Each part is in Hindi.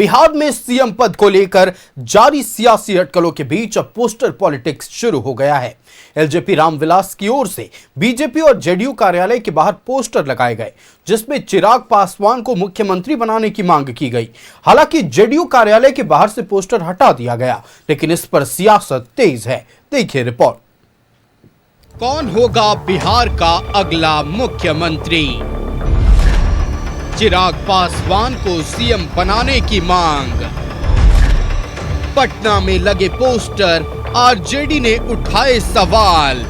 बिहार में सीएम पद को लेकर जारी सियासी अटकलों के बीच अब पोस्टर पॉलिटिक्स शुरू हो गया है। एलजेपी रामविलास की ओर से बीजेपी और जेडीयू कार्यालय के बाहर पोस्टर लगाए गए, जिसमें चिराग पासवान को मुख्यमंत्री बनाने की मांग की गई। हालांकि जेडीयू कार्यालय के बाहर से पोस्टर हटा दिया गया, लेकिन इस पर सियासत तेज है। देखिए रिपोर्ट। कौन होगा बिहार का अगला मुख्यमंत्री? चिराग पासवान को सीएम बनाने की मांग। पटना में लगे पोस्टर, आरजेडी ने उठाए सवाल।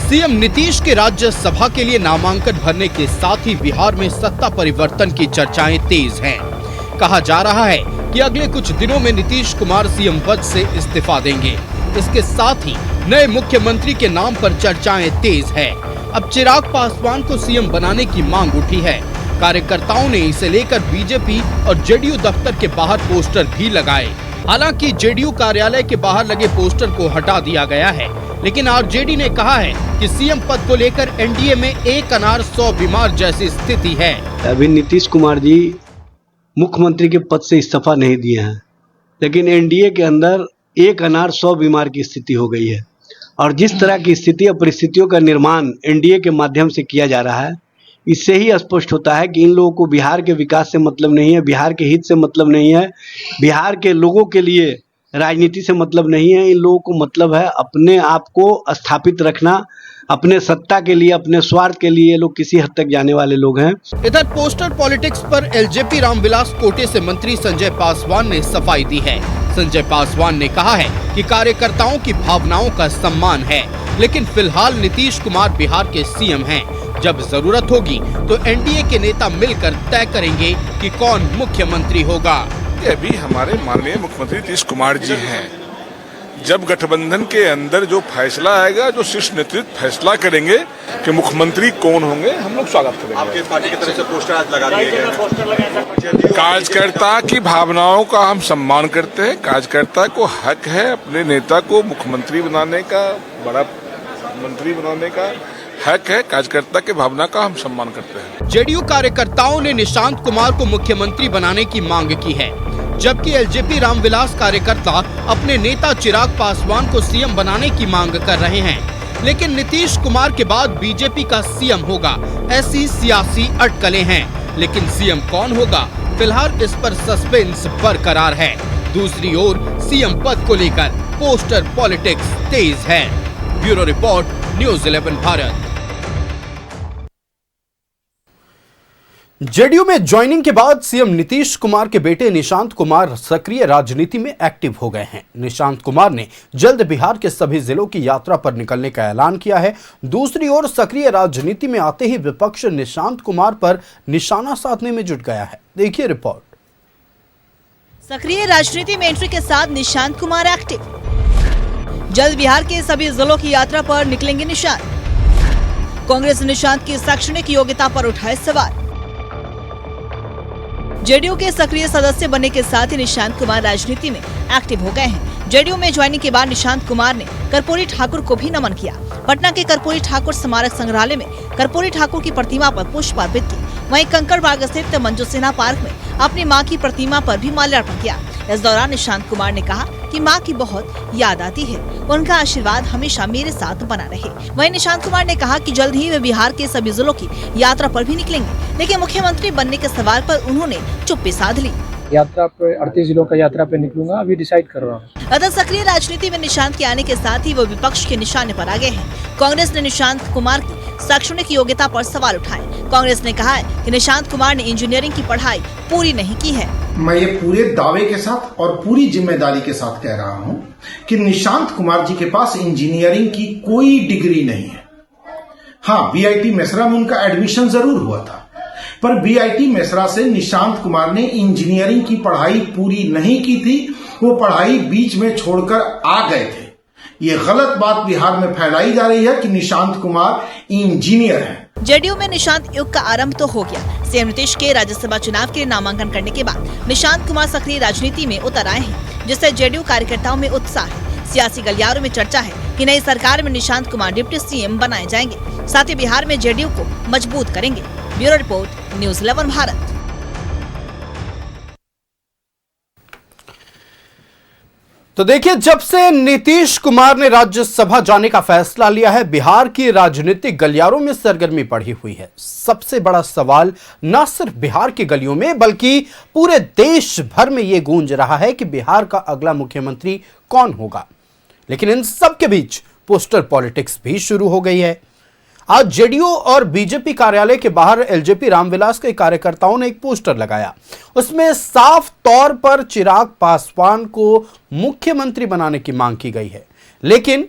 सीएम नीतीश के राज्यसभा के लिए नामांकन भरने के साथ ही बिहार में सत्ता परिवर्तन की चर्चाएं तेज हैं। कहा जा रहा है कि अगले कुछ दिनों में नीतीश कुमार सीएम पद से इस्तीफा देंगे। इसके साथ ही नए मुख्यमंत्री के नाम पर चर्चाएं तेज है। अब चिराग पासवान को सीएम बनाने की मांग उठी है। कार्यकर्ताओं ने इसे लेकर बीजेपी और जेडीयू दफ्तर के बाहर पोस्टर भी लगाए। हालांकि जेडीयू कार्यालय के बाहर लगे पोस्टर को हटा दिया गया है, लेकिन आरजेडी ने कहा है कि सीएम पद को लेकर एनडीए में एक अनार 100 बीमार जैसी स्थिति है। अभी नीतीश कुमार जी मुख्यमंत्री के पद से इस्तीफा नहीं दिए हैं, लेकिन एनडीए के अंदर एक अनार 100 बीमार की स्थिति हो गई है। और जिस तरह की स्थिति और परिस्थितियों का निर्माण एनडीए के माध्यम से किया जा रहा है, इससे ही स्पष्ट होता है कि इन लोगों को बिहार के विकास से मतलब नहीं है, बिहार के हित से मतलब नहीं है, बिहार के लोगों के लिए राजनीति से मतलब नहीं है। इन लोगों को मतलब है अपने आप को स्थापित रखना, अपने सत्ता के लिए, अपने स्वार्थ के लिए। ये लोग किसी हद तक जाने वाले लोग हैं। इधर पोस्टर पॉलिटिक्स पर एलजेपी रामविलास कोटे से मंत्री संजय पासवान ने सफाई दी है। संजय पासवान ने कहा है कि कार्यकर्ताओं की भावनाओं का सम्मान है, लेकिन फिलहाल नीतीश कुमार बिहार के सीएम हैं। जब जरूरत होगी तो एनडीए के नेता मिलकर तय करेंगे कि कौन मुख्यमंत्री होगा। अभी हमारे माननीय मुख्यमंत्री नीतीश कुमार जी हैं। जब गठबंधन के अंदर जो फैसला आएगा, जो शीर्ष नेतृत्व फैसला करेंगे कि मुख्यमंत्री कौन होंगे, हम लोग स्वागत करेंगे। आपके पार्टी की तरफ से पोस्टर आज लगा दिए गए। कार्यकर्ता की भावनाओं का हम सम्मान करते हैं। कार्यकर्ता को हक है अपने नेता को मुख्यमंत्री बनाने का, बड़ा मंत्री बनाने का हक है। कार्यकर्ता की भावना का हम सम्मान करते हैं। जेडीयू कार्यकर्ताओं ने निशांत कुमार को मुख्यमंत्री बनाने की मांग की है, जबकि एलजेपी रामविलास कार्यकर्ता अपने नेता चिराग पासवान को सीएम बनाने की मांग कर रहे हैं। लेकिन नीतीश कुमार के बाद बीजेपी का सीएम होगा, ऐसी सियासी अटकलें हैं। लेकिन सीएम कौन होगा, फिलहाल इस पर सस्पेंस बरकरार है। दूसरी ओर सीएम पद को लेकर पोस्टर पॉलिटिक्स तेज है। Bureau report, news 11 Bharat. JDU में ज्वाइनिंग के बाद सीएम नीतीश कुमार के बेटे निशांत कुमार सक्रिय राजनीति में एक्टिव हो गए हैं। निशांत कुमार ने जल्द बिहार के सभी जिलों की यात्रा पर निकलने का ऐलान किया है। दूसरी ओर सक्रिय राजनीति में आते ही विपक्ष निशांत कुमार पर निशाना साधने में जुट गया है। देखिए रिपोर्ट। सक्रिय राजनीति में एंट्री के साथ निशांत कुमार एक्टिव। जल्द बिहार के सभी जिलों की यात्रा पर निकलेंगे निशांत। कांग्रेस निशांत की शैक्षणिक योग्यता पर उठाए सवाल। जेडीयू के सक्रिय सदस्य बनने के साथ ही निशांत कुमार राजनीति में एक्टिव हो गए हैं। जेडीयू में ज्वाइनिंग के बाद निशांत कुमार ने कर्पूरी ठाकुर को भी नमन किया। पटना के कर्पूरी ठाकुर स्मारक संग्रहालय में कर्पूरी ठाकुर की प्रतिमा पर पुष्प अर्पित की। वहीं कंकड़बाग स्थित मंजू सिन्हा पार्क में अपनी मां की प्रतिमा पर भी माल्यार्पण किया। इस दौरान निशांत कुमार ने कहा कि मां की बहुत याद आती है, उनका आशीर्वाद हमेशा मेरे साथ बना रहे। वहीं निशांत कुमार ने कहा कि जल्द ही वे बिहार के सभी जिलों की यात्रा पर भी निकलेंगे, लेकिन मुख्यमंत्री बनने के सवाल पर उन्होंने चुप्पी साध ली। यात्रा पे 38 जिलों का यात्रा पे निकलूंगा, अभी डिसाइड कर रहा हूँ। अतः सक्रिय राजनीति में निशांत के आने के साथ ही वो विपक्ष के निशाने पर आ गए हैं। कांग्रेस ने निशांत कुमार की शैक्षणिक योग्यता पर सवाल उठाए। कांग्रेस ने कहा है कि निशांत कुमार ने इंजीनियरिंग की पढ़ाई पूरी नहीं की है। मैं ये पूरे दावे के साथ और पूरी जिम्मेदारी के साथ कह रहा हूँ कि निशांत कुमार जी के पास इंजीनियरिंग की कोई डिग्री नहीं है। हाँ, बीआईटी मेसरा में उनका एडमिशन जरूर हुआ था, पर बीआईटी मेसरा से निशांत कुमार ने इंजीनियरिंग की पढ़ाई पूरी नहीं की थी। वो पढ़ाई बीच में छोड़कर आ गए थे। ये गलत बात बिहार में फैलाई जा रही है कि निशांत कुमार इंजीनियर हैं। जेडीयू में निशांत युग का आरंभ तो हो गया। सीएम नीतीश के राज्यसभा चुनाव के लिए नामांकन करने के बाद निशांत कुमार सक्रिय राजनीति में उतर आए हैं, जिससे जेडीयू कार्यकर्ताओं में उत्साह है। सियासी गलियारों में चर्चा है कि नई सरकार में निशांत कुमार डिप्टी सीएम बनाए जाएंगे, साथ ही बिहार में जेडीयू को मजबूत करेंगे। Bureau report, news 11 Bharat. तो देखिए, जब से नीतीश कुमार ने राज्यसभा जाने का फैसला लिया है, बिहार की राजनीतिक गलियारों में सरगर्मी बढ़ी हुई है। सबसे बड़ा सवाल न सिर्फ बिहार की गलियों में बल्कि पूरे देश भर में यह गूंज रहा है कि बिहार का अगला मुख्यमंत्री कौन होगा। लेकिन इन सब के बीच पोस्टर पॉलिटिक्स भी शुरू हो गई है। आज जेडीयू और बीजेपी कार्यालय के बाहर एलजेपी रामविलास के कार्यकर्ताओं ने एक पोस्टर लगाया। उसमें साफ तौर पर चिराग पासवान को मुख्यमंत्री बनाने की मांग की गई है। लेकिन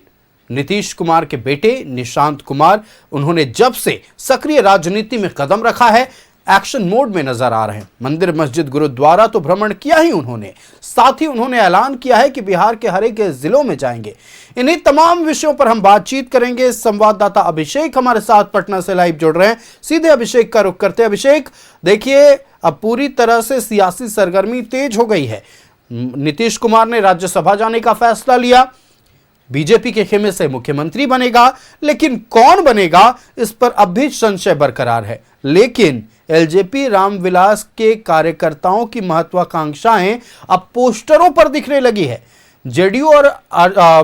नीतीश कुमार के बेटे निशांत कुमार, उन्होंने जब से सक्रिय राजनीति में कदम रखा है, एक्शन मोड में नजर आ रहे हैं। मंदिर, मस्जिद, गुरुद्वारा तो भ्रमण किया ही उन्होंने, साथ ही उन्होंने ऐलान किया है कि बिहार के हर एक जिलों में जाएंगे। इन्हीं तमाम विषयों पर हम बातचीत करेंगे। संवाददाता अभिषेक हमारे साथ पटना से लाइव जुड़ रहे हैं। सीधे अभिषेक का रुख करते हैं। अभिषेक, देखिए, अब पूरी तरह से सियासी सरगर्मी तेज हो गई है। नीतीश कुमार ने राज्यसभा जाने का फैसला लिया, बीजेपी के खेमे से मुख्यमंत्री बनेगा, लेकिन कौन बनेगा इस पर अब भी संशय बरकरार है। लेकिन एलजेपी रामविलास के कार्यकर्ताओं की महत्वाकांक्षाएं अब पोस्टरों पर दिखने लगी है। जेडीयू और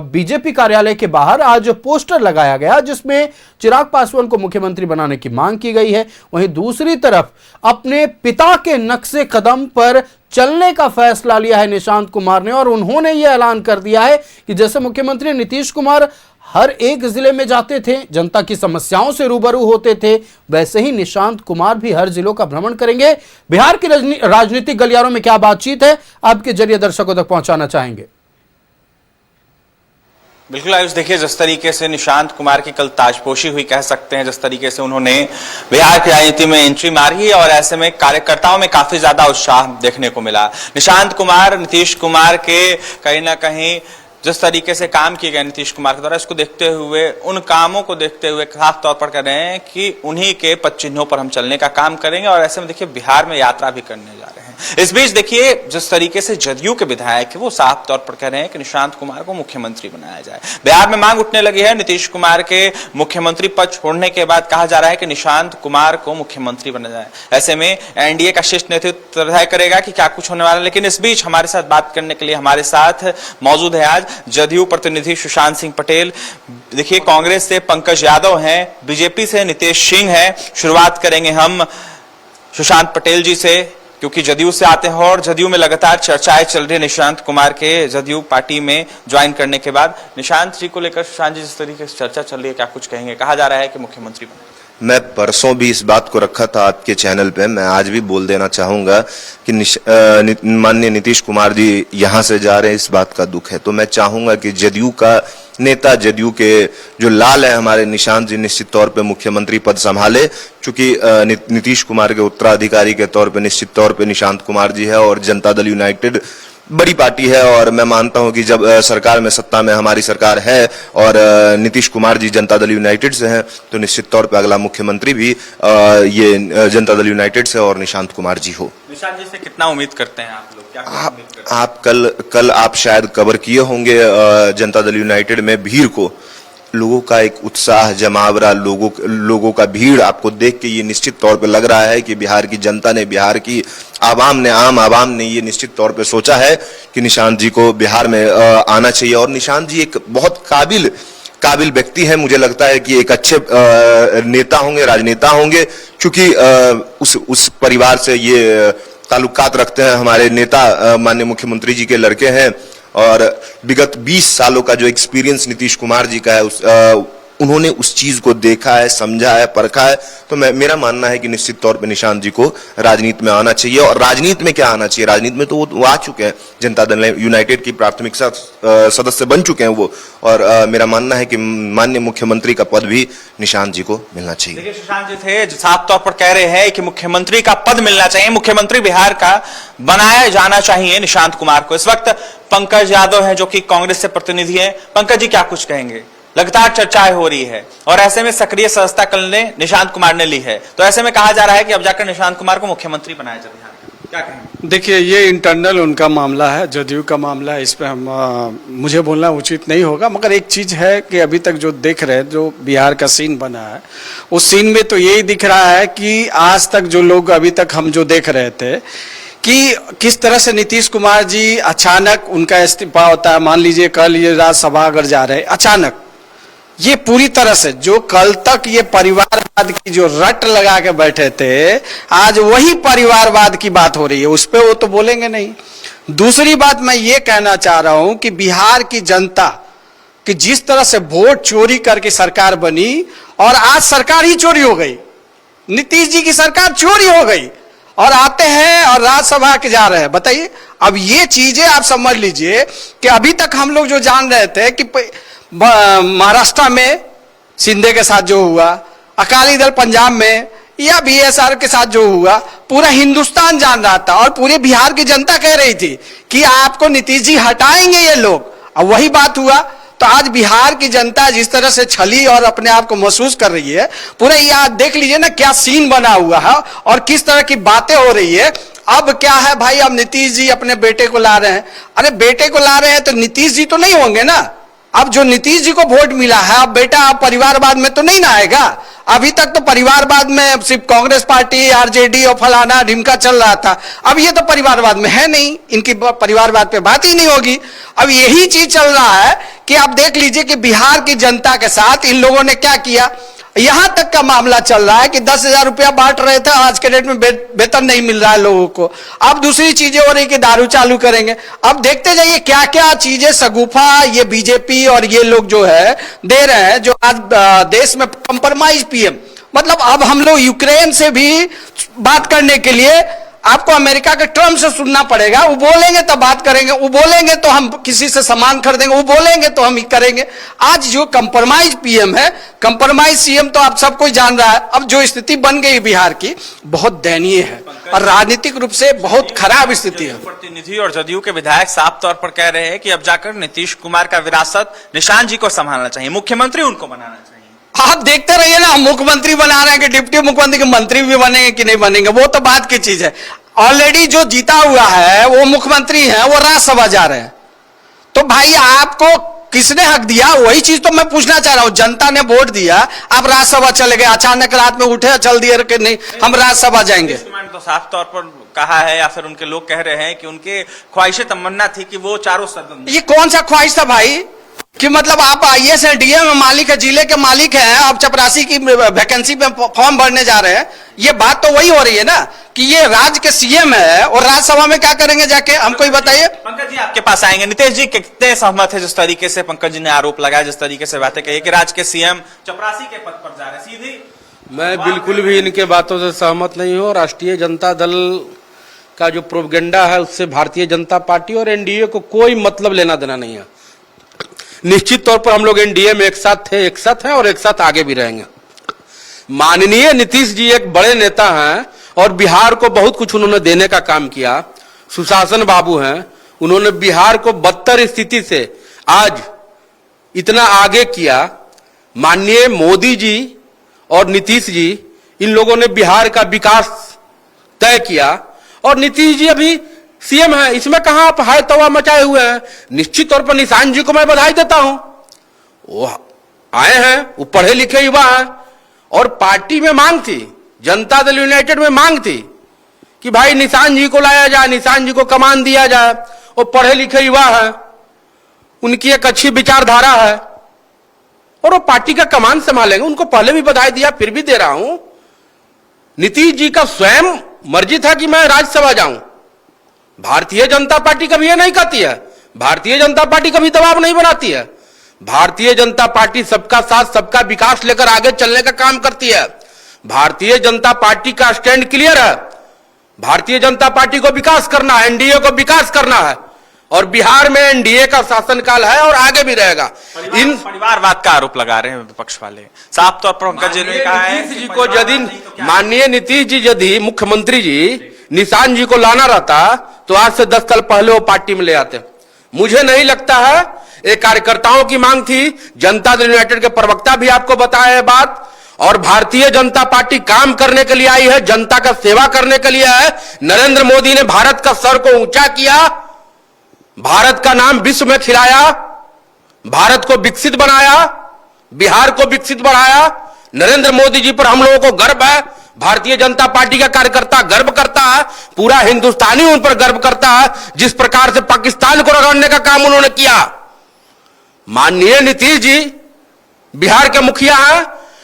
बीजेपी कार्यालय के बाहर आज पोस्टर लगाया गया जिसमें चिराग पासवान को मुख्यमंत्री बनाने की मांग की गई है। वहीं दूसरी तरफ अपने पिता के नक्शे कदम पर चलने का फैसला लिया है निशांत कुमार ने, और उन्होंने यह ऐलान कर दिया है कि जैसे मुख्यमंत्री नीतीश कुमार हर एक जिले में जाते थे, जनता की समस्याओं से रूबरू होते थे, वैसे ही निशांत कुमार भी हर जिलों का भ्रमण करेंगे। बिहार की राजनीतिक गलियारों में क्या बातचीत है, आपके जरिए दर्शकों तक पहुंचाना चाहेंगे। बिल्कुल आयुष, देखिए, जिस तरीके से निशांत कुमार की कल ताजपोशी हुई कह सकते हैं, जिस तरीके से उन्होंने बिहार की राजनीति में एंट्री मारी है, और ऐसे में कार्यकर्ताओं में काफी ज्यादा उत्साह देखने को मिला। निशांत कुमार नीतीश कुमार के कहीं ना कहीं जिस तरीके से काम किए गए नीतीश कुमार के द्वारा, इसको देखते हुए, उन कामों को देखते हुए साफ तौर पर कह रहे हैं कि उन्हीं के पद चिन्हों पर हम चलने का काम करेंगे, और ऐसे में देखिए बिहार में यात्रा भी करने जा रहे हैं। इस बीच देखिए, जिस तरीके से जदयू के विधायक है वो साफ तौर पर कह रहे हैं कि निशांत कुमार को मुख्यमंत्री बनाया जाए। बिहार में मांग उठने लगी है। नीतीश कुमार के मुख्यमंत्री पद छोड़ने के बाद कहा जा रहा है कि निशांत कुमार को मुख्यमंत्री बनाया जाए। ऐसे में एनडीए का शीर्ष नेतृत्व तय करेगा कि क्या कुछ होने वाला है। लेकिन इस बीच हमारे साथ बात करने के लिए हमारे साथ मौजूद है आज जदयू प्रतिनिधि सुशांत सिंह पटेल। देखिए, कांग्रेस से पंकज यादव हैं, बीजेपी से नितेश सिंह हैं। शुरुआत करेंगे हम सुशांत पटेल जी से, क्योंकि जदयू से आते हैं और जदयू में लगातार चर्चाएं चल रही है निशांत कुमार के जदयू पार्टी में ज्वाइन करने के बाद। निशांत जी को लेकर सुशांत जी, जिस तरीके से चर्चा चल रही है, क्या कुछ कहेंगे? कहा जा रहा है कि मुख्यमंत्री बने। मैं परसों भी इस बात को रखा था आपके चैनल पे, मैं आज भी बोल देना चाहूंगा कि माननीय नीतीश कुमार जी यहाँ से जा रहे हैं, इस बात का दुख है। तो मैं चाहूंगा कि जदयू का नेता, जदयू के जो लाल है हमारे निशांत जी, निश्चित तौर पे मुख्यमंत्री पद संभाले, क्योंकि नीतीश कुमार के उत्तराधिकारी के तौर पे निश्चित तौर पे निशांत कुमार जी है, और जनता दल यूनाइटेड बड़ी पार्टी है, और मैं मानता हूं कि जब सरकार में, सत्ता में हमारी सरकार है और नीतीश कुमार जी जनता दल यूनाइटेड से हैं, तो निश्चित तौर पे अगला मुख्यमंत्री भी ये जनता दल यूनाइटेड से और निशांत कुमार जी हो। निशांत जी से कितना उम्मीद करते हैं आप लोग? क्या उम्मीद करते हैं? आप कल आप शायद कवर किए होंगे जनता दल यूनाइटेड में भीड़ को, लोगों का एक उत्साह, जमावड़ा, लोगों का भीड़ आपको देख के ये निश्चित तौर पे लग रहा है कि बिहार की जनता ने, बिहार की आवाम ने, आम आवाम ने ये निश्चित तौर पे सोचा है कि निशांत जी को बिहार में आना चाहिए। और निशांत जी एक बहुत काबिल व्यक्ति है। मुझे लगता है कि एक अच्छे नेता होंगे, राजनेता होंगे, क्योंकि उस परिवार से ये ताल्लुकात रखते हैं। हमारे नेता माननीय मुख्यमंत्री जी के लड़के हैं, और विगत 20 सालों का जो एक्सपीरियंस नीतीश कुमार जी का है, उन्होंने उस चीज को देखा है, समझा है, परखा है। तो मेरा मानना है कि निश्चित तौर पे निशांत जी को राजनीति में आना चाहिए। और राजनीति में क्या आना चाहिए, राजनीति में तो वो आ चुके हैं, जनता दल यूनाइटेड की प्राथमिक सदस्य बन चुके हैं वो, और मेरा मानना है कि माननीय मुख्यमंत्री का पद भी निशांत जी को मिलना चाहिए। देखिए, सुशांत जी थे साफ तौर पर कह रहे हैं कि मुख्यमंत्री का पद मिलना चाहिए, मुख्यमंत्री बिहार का बनाया जाना चाहिए निशांत कुमार को। इस वक्त पंकज यादव हैं जो कि कांग्रेस से प्रतिनिधि हैं। पंकज जी, क्या कुछ कहेंगे? लगातार चर्चाएं हो रही है, और ऐसे में सक्रिय सदस्यता कल ने निशांत कुमार ने ली है, तो ऐसे में कहा जा रहा है कि अब जाकर निशांत कुमार को मुख्यमंत्री बनाया जाए बिहार का। क्या कहेंगे? देखिए, ये इंटरनल उनका मामला है, जदयू का मामला है, इस पे मुझे बोलना उचित नहीं होगा। मगर एक चीज है कि अभी तक जो देख रहे हैं, जो बिहार का सीन बना है, उस सीन में तो यही दिख रहा है कि आज तक जो लोग अभी तक हम जो देख रहे थे कि किस तरह से नीतीश कुमार जी अचानक उनका इस्तीफा होता है। मान लीजिए कल ये राज्यसभा अगर जा रहे अचानक, ये पूरी तरह से जो कल तक ये परिवारवाद की जो रट लगा के बैठे थे, आज वही परिवारवाद की बात हो रही है, उस पर वो तो बोलेंगे नहीं। दूसरी बात मैं ये कहना चाह रहा हूं कि बिहार की जनता कि जिस तरह से वोट चोरी करके सरकार बनी और आज सरकार ही चोरी हो गई, नीतीश जी की सरकार चोरी हो गई और आते हैं और राज्यसभा के जा रहे हैं। बताइए, अब ये चीजें आप समझ लीजिए कि अभी तक हम लोग जो जान रहे थे कि महाराष्ट्र में शिंदे के साथ जो हुआ, अकाली दल पंजाब में या बीएसआर के साथ जो हुआ, पूरा हिंदुस्तान जान रहा था और पूरे बिहार की जनता कह रही थी कि आपको नीतीश जी हटाएंगे ये लोग। अब वही बात हुआ। तो आज बिहार की जनता जिस तरह से छली और अपने आप को महसूस कर रही है, पूरा ये आज देख लीजिए ना क्या सीन बना हुआ है और किस तरह की बातें हो रही है। अब क्या है भाई, अब नीतीश जी अपने बेटे को ला रहे हैं। अरे बेटे को ला रहे हैं तो नीतीश जी तो नहीं होंगे ना। अब जो नीतीश जी को वोट मिला है, अब बेटा अब परिवारवाद में तो नहीं ना आएगा। अभी तक तो परिवारवाद में सिर्फ कांग्रेस पार्टी, आरजेडी और फलाना ढिमका चल रहा था। अब ये तो परिवारवाद में है नहीं, इनकी परिवारवाद पे बात ही नहीं होगी। अब यही चीज चल रहा है कि आप देख लीजिए कि बिहार की जनता के साथ इन लोगों ने क्या किया। यहां तक का मामला चल रहा है कि 10,000 रुपया बांट रहे थे, आज के डेट में वेतन नहीं मिल रहा है लोगों को। अब दूसरी चीजें हो रही कि दारू चालू करेंगे। अब देखते जाइए क्या क्या चीजें सगुफा ये बीजेपी और ये लोग जो है दे रहे हैं, जो आज देश में कंप्रोमाइज पीएम। मतलब अब हम लोग यूक्रेन से भी बात करने के लिए आपको अमेरिका के ट्रम्प से सुनना पड़ेगा। वो बोलेंगे तो बात करेंगे, वो बोलेंगे तो हम किसी से सामान खरीदेंगे, वो बोलेंगे तो हम करेंगे। आज जो कंप्रोमाइज पीएम है, कंप्रोमाइज सीएम तो आप सब कोई जान रहा है। अब जो स्थिति बन गई बिहार की बहुत दयनीय है और राजनीतिक रूप से बहुत खराब स्थिति है। प्रतिनिधि और जदयू के विधायक साफ तौर पर कह रहे हैं कि अब जाकर नीतीश कुमार का विरासत निशांत जी को संभालना चाहिए, मुख्यमंत्री उनको बनाना चाहिए। आप देखते रहिए ना, मुख्यमंत्री बना रहे हैं कि डिप्टी मुख्यमंत्री के मंत्री भी बनेंगे कि नहीं बनेंगे, वो तो बात की चीज है। ऑलरेडी जो जीता हुआ है वो मुख्यमंत्री है, वो राज्यसभा जा रहे हैं। तो भाई आपको किसने हक दिया? वही चीज तो मैं पूछना चाह रहा हूं। जनता ने वोट दिया, आप राज्यसभा चले गए, अचानक रात में उठे चल दिए कि नहीं हम राज्यसभा जाएंगे। तो साफ तौर पर कहा है या फिर उनके लोग कह रहे हैं कि उनके ख्वाहिश तमन्ना थी कि वो चारों सदन। ये कौन सा ख्वाहिश था भाई कि मतलब आप आईएएस है, डीएम में मालिक है, जिले के मालिक हैं, आप चपरासी की वैकेंसी पे फॉर्म भरने जा रहे हैं। ये बात तो वही हो रही है ना कि ये राज्य के सीएम है और राज्यसभा में क्या करेंगे जाके, हमको ही बताइए। पंकज जी आपके पास आएंगे। नीतीश जी कितने सहमत है जिस तरीके से पंकज जी ने आरोप लगाया, जिस तरीके से बातें कही कि राज्य के सीएम चपरासी के पद पर जा रहे सीधी? मैं बिल्कुल भी इनके बातों से सहमत नहीं हूं। राष्ट्रीय जनता दल का जो प्रोपगेंडा है उससे भारतीय जनता पार्टी और एनडीए को कोई मतलब लेना देना नहीं है। निश्चित तौर पर हम लोग एनडीए में एक साथ थे, एक साथ हैं और एक साथ आगे भी रहेंगे। माननीय नीतीश जी एक बड़े नेता हैं और बिहार को बहुत कुछ उन्होंने देने का काम किया। सुशासन बाबू हैं, उन्होंने बिहार को बदतर स्थिति से आज इतना आगे किया। माननीय मोदी जी और नीतीश जी, इन लोगों ने बिहार का विकास तय किया और नीतीश जी अभी सीएम है। इसमें कहां आप हाय तवा मचाए हुए हैं। निश्चित तौर पर निशांत जी को मैं बधाई देता हूं, वो आए हैं, वो पढ़े लिखे युवा हैं और पार्टी में मांग थी, जनता दल यूनाइटेड में मांग थी कि भाई निशांत जी को लाया जाए, निशांत जी को कमान दिया जाए। वो पढ़े लिखे युवा है, उनकी एक अच्छी विचारधारा है और वो पार्टी का कमान संभालेंगे। उनको पहले भी बधाई दिया, फिर भी दे रहा हूं। नीतीश जी का स्वयं मर्जी था कि मैं राज्यसभा जाऊं। भारतीय जनता पार्टी कभी ये नहीं कहती है, भारतीय जनता पार्टी कभी दबाव नहीं बनाती है। भारतीय जनता पार्टी सबका साथ सबका विकास लेकर आगे चलने का काम करती है। भारतीय जनता पार्टी का स्टैंड क्लियर है। भारतीय जनता पार्टी को विकास करना है, एनडीए को विकास करना है और बिहार में एनडीए का शासनकाल है और आगे भी रहेगा। इन परिवारवाद का आरोप लगा रहे हैं विपक्ष वाले। साफ तौर पर पंकज जी ने कहा है नीतीश जी को यदि माननीय नीतीश जी यदि मुख्यमंत्री जी निशांत जी को लाना रहता तो आज से 10 साल पहले वो पार्टी में ले आते। मुझे नहीं लगता है, एक कार्यकर्ताओं की मांग थी, जनता दल यूनाइटेड के प्रवक्ता भी आपको बताया है बात। और भारतीय जनता पार्टी काम करने के लिए आई है, जनता का सेवा करने के लिए है। नरेंद्र मोदी ने भारत का सर को ऊंचा किया, भारत का नाम विश्व में खिलाया, भारत को विकसित बनाया, बिहार को विकसित बढ़ाया। नरेंद्र मोदी जी पर हम लोगों को गर्व है। भारतीय जनता पार्टी का कार्यकर्ता गर्व करता है, पूरा हिंदुस्तानी उन पर गर्व करता है, जिस प्रकार से पाकिस्तान को रगड़ने का काम उन्होंने किया। माननीय नीतीश जी बिहार के मुखिया हैं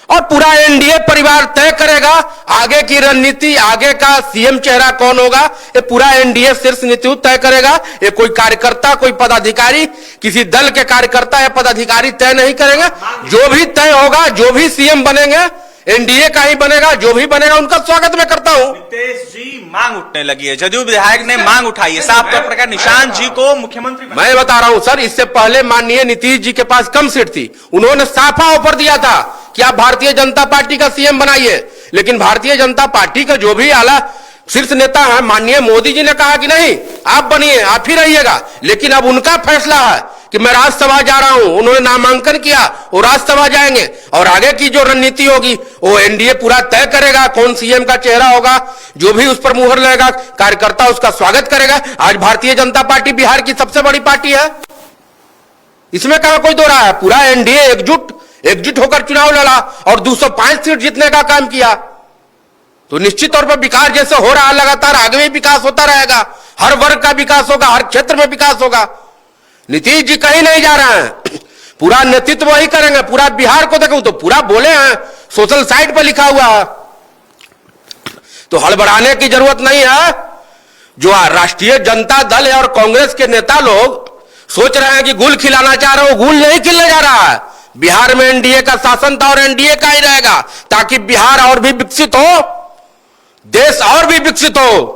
और पूरा एनडीए परिवार तय करेगा आगे की रणनीति, आगे का सीएम चेहरा कौन होगा, ये पूरा एनडीए शीर्ष नेतृत्व तय करेगा। ये कोई कार्यकर्ता, कोई पदाधिकारी, किसी दल के कार्यकर्ता या पदाधिकारी तय नहीं करेंगे। जो भी तय होगा, जो भी सीएम बनेंगे, एनडीए का ही बनेगा, जो भी बनेगा उनका स्वागत मैं करता हूं। नितेश जी, मांग उठने लगी है, जदयू विधायक ने मांग उठाई है साफ तौर पर निशांत जी को मुख्यमंत्री। मैं बता रहा हूं सर, इससे पहले माननीय नीतीश जी के पास कम सीट थी, उन्होंने साफा ऑफर दिया था कि आप भारतीय जनता पार्टी का सीएम बनाइए, लेकिन भारतीय जनता पार्टी का जो भी आला शीर्ष नेता है माननीय मोदी जी ने कहा कि नहीं, आप बनिए, आप ही रहिएगा। लेकिन अब उनका फैसला है कि मैं राज्यसभा जा रहा हूं, उन्होंने नामांकन किया, वो राज्यसभा जाएंगे और आगे की जो रणनीति होगी वो एनडीए पूरा तय करेगा, कौन सीएम का चेहरा होगा, जो भी उस पर मुहर लगेगा, कार्यकर्ता उसका स्वागत करेगा। आज भारतीय जनता पार्टी बिहार की सबसे बड़ी पार्टी है, इसमें कहां कोई दो रहा है। पूरा एनडीए एकजुट होकर चुनाव लड़ा और 205 सीट जीतने का काम किया। तो निश्चित तौर पर विकास जैसे हो रहा है लगातार, आगे भी विकास होता रहेगा, हर वर्ग का विकास होगा, हर क्षेत्र में विकास होगा। नीतीश जी कहीं नहीं जा रहे हैं, पूरा नेतृत्व वही करेंगे। पूरा बिहार को देखो तो पूरा बोले हैं, सोशल साइट पर लिखा हुआ है, तो हड़बड़ाने की जरूरत नहीं है। जो राष्ट्रीय जनता दल और कांग्रेस के नेता लोग सोच रहे हैं कि गुल खिलाना चाह रहे हो, गुल नहीं खिलने जा रहा है। बिहार में एनडीए का शासन था और एनडीए का ही रहेगा, ताकि बिहार और भी विकसित हो, देश और भी विकसित हो।